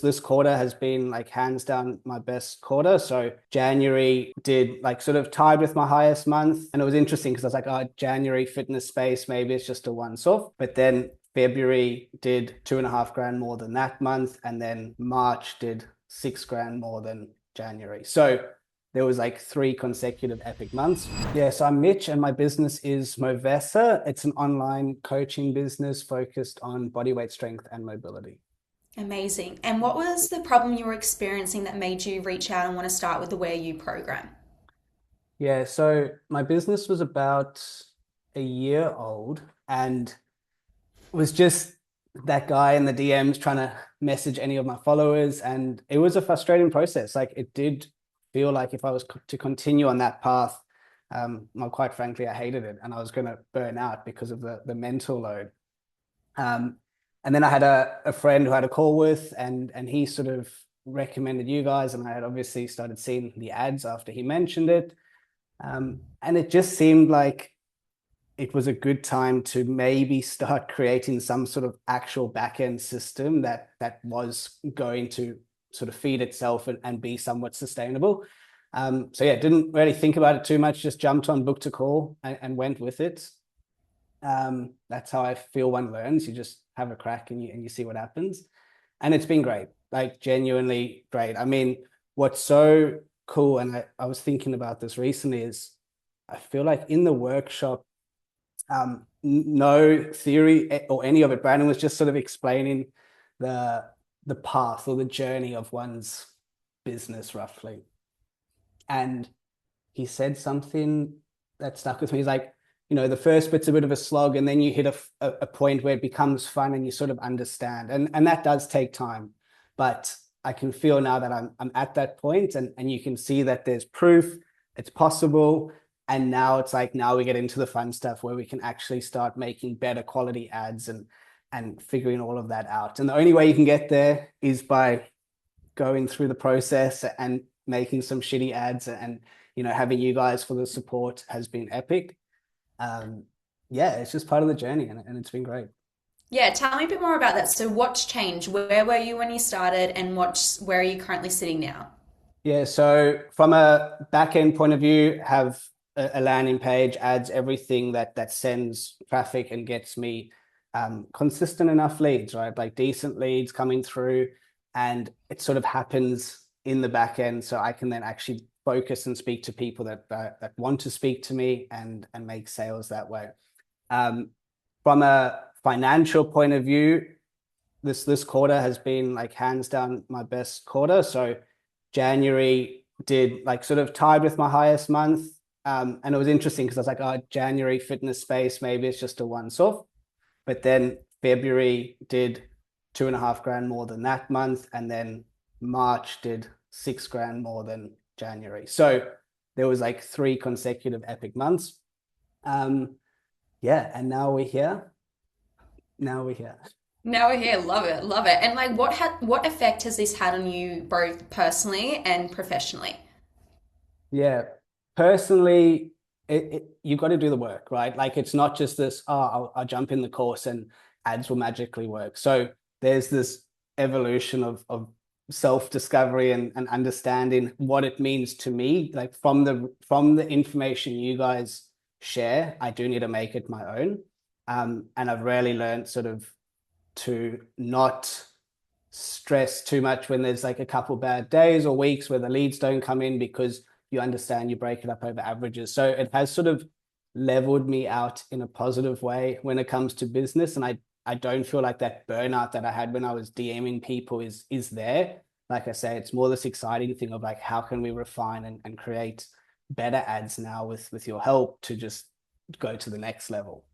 This quarter has been like hands down my best quarter. So January did like sort of tied with my highest month. And it was interesting because I was like, oh, January fitness space, maybe it's just a once off. But then February did 2.5 grand more than that month. And then March did 6 grand more than January. So there was like 3 consecutive epic months. Yeah, so I'm Mitch and my business is Movesa. It's an online coaching business focused on body weight strength and mobility. Amazing. And what was the problem you were experiencing that made you reach out and want to start with the Where You program? Yeah, so my business was about a year old and was just that guy in the DMs trying to message any of my followers. And it was a frustrating process. Like it did feel like if I was to continue on that path, well, quite frankly, I hated it and I was going to burn out because of the mental load. Um, and then I had a friend who I had a call with, and he sort of recommended you guys, and I had obviously started seeing the ads after he mentioned it. And it just seemed like it was a good time to maybe start creating some sort of actual back-end system that was going to sort of feed itself and be somewhat sustainable. So yeah, didn't really think about it too much, just jumped on book to call and went with it. That's how I feel one learns. You just have a crack and you see what happens. And it's been great, like genuinely great. I mean, what's so cool, and I was thinking about this recently, is I feel like in the workshop, no theory or any of it. Brandon was just sort of explaining the the path or the journey of one's business roughly. And he said something that stuck with me. He's like, the first bit's a bit of a slog, and then you hit a point where it becomes fun and you sort of understand. And that does take time. But I can feel now that I'm at that point, and you can see that there's proof, it's possible. And now it's like now we get into the fun stuff where we can actually start making better quality ads and figuring all of that out. And the only way you can get there is by going through the process and making some shitty ads, and having you guys for the support has been epic. um yeah, it's just part of the journey, and it's been great. Yeah, tell me a bit more about that. So, what's changed? Where were you when you started, and where are you currently sitting now? Yeah, so from a back end point of view, have a landing page, adds everything that sends traffic and gets me consistent enough leads, right? Like decent leads coming through, and it sort of happens in the back end, so I can then actually focus and speak to people that want to speak to me and make sales that way. Um, from a financial point of view, this quarter has been like hands down my best quarter. So January did like sort of tied with my highest month. And it was interesting because I was like, oh, January fitness space, maybe it's just a once off. But then February did 2.5 grand more than that month. And then March did 6 grand more than January. So there was like 3 consecutive epic months. Um, yeah, and now we're here. Now we're here. Now we're here. Love it. Love it. And like what effect has this had on you both personally and professionally? Yeah, personally, you got to do the work, right? Like it's not just this, oh, I'll jump in the course and ads will magically work. So there's this evolution of self-discovery and understanding what it means to me. Like from the information you guys share, I do need to make it my own. And I've really learned sort of to not stress too much when there's like a couple bad days or weeks where the leads don't come in, because you understand you break it up over averages. So it has sort of leveled me out in a positive way when it comes to business. And I don't feel like that burnout that I had when I was DMing people is there. Like I say, it's more this exciting thing of like, how can we refine and create better ads now with your help to just go to the next level.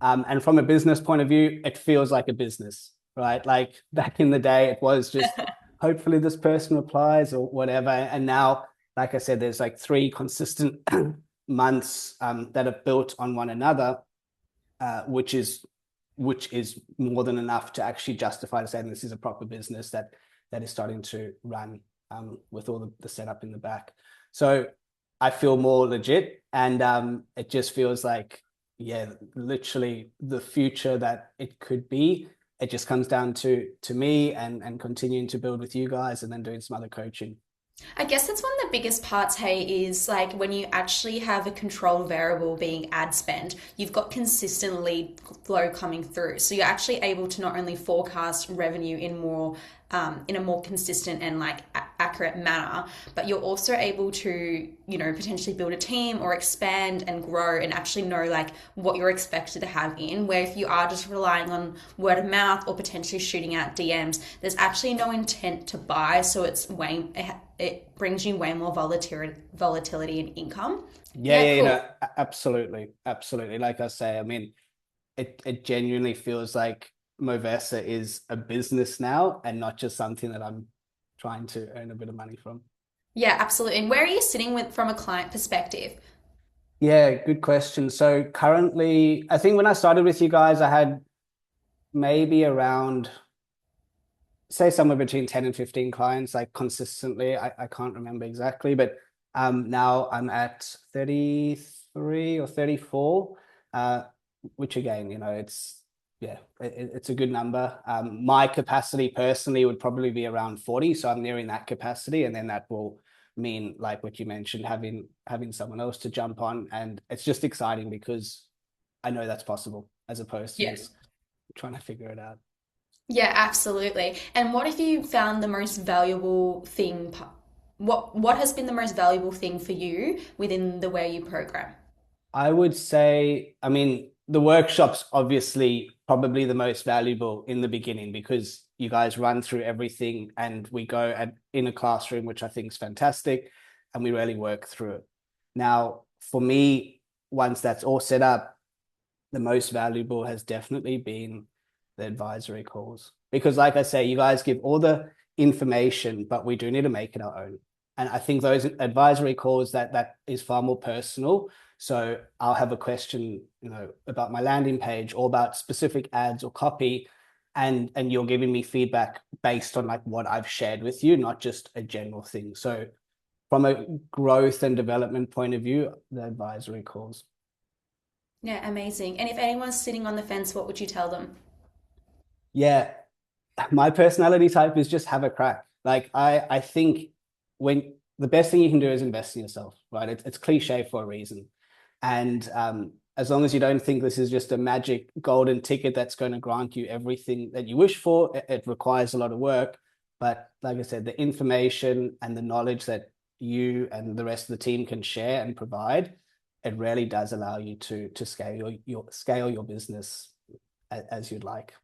And from a business point of view, it feels like a business, right? Like back in the day, it was just hopefully this person replies or whatever. And now, like I said, there's like 3 consistent months that are built on one another, which is more than enough to actually justify to saying this is a proper business that is starting to run with all the setup in the back. So I feel more legit, and it just feels like, yeah, literally the future that it could be. it just comes down to me and continuing to build with you guys and then doing some other coaching. I guess that's one of the biggest parts, hey, is like when you actually have a controlled variable being ad spend, you've got consistent lead flow coming through. So you're actually able to not only forecast revenue in a more consistent and like accurate manner, but you're also able to, potentially build a team or expand and grow and actually know like what you're expected to have in. Where if you are just relying on word of mouth or potentially shooting out DMs, there's actually no intent to buy. So it brings you way more volatility in income. Yeah, Yeah, yeah, cool. absolutely, absolutely. Like I say, I mean, it genuinely feels like Movesa is a business now and not just something that I'm trying to earn a bit of money from. Yeah, absolutely. And where are you sitting with from a client perspective? Yeah, good question. So currently, I think when I started with you guys, I had maybe around, say, somewhere between 10 and 15 clients, like consistently. I can't remember exactly, but now I'm at 33 or 34, uh, which again, yeah, it's a good number. My capacity personally would probably be around 40, so I'm nearing that capacity, and then that will mean, like what you mentioned, having someone else to jump on, and it's just exciting because I know that's possible as opposed to Yeah. just trying to figure it out. Yeah, absolutely. And what have you found the most valuable thing? What has been the most valuable thing for you within the way you program? I would say, I mean, the workshop's obviously probably the most valuable in the beginning because you guys run through everything and we go in a classroom, which I think is fantastic, and we really work through it. Now, for me, once that's all set up, the most valuable has definitely been the advisory calls. Because, like I say, you guys give all the information, but we do need to make it our own. And I think those advisory calls that is far more personal. So I'll have a question, about my landing page or about specific ads or copy, and you're giving me feedback based on like what I've shared with you, not just a general thing. So from a growth and development point of view, the advisory calls. Yeah, amazing. And if anyone's sitting on the fence, what would you tell them? Yeah, my personality type is just have a crack. Like I think when the best thing you can do is invest in yourself, right? It's cliche for a reason. And as long as you don't think this is just a magic golden ticket that's going to grant you everything that you wish for, it requires a lot of work. But like I said, the information and the knowledge that you and the rest of the team can share and provide, it really does allow you to scale your business as you'd like.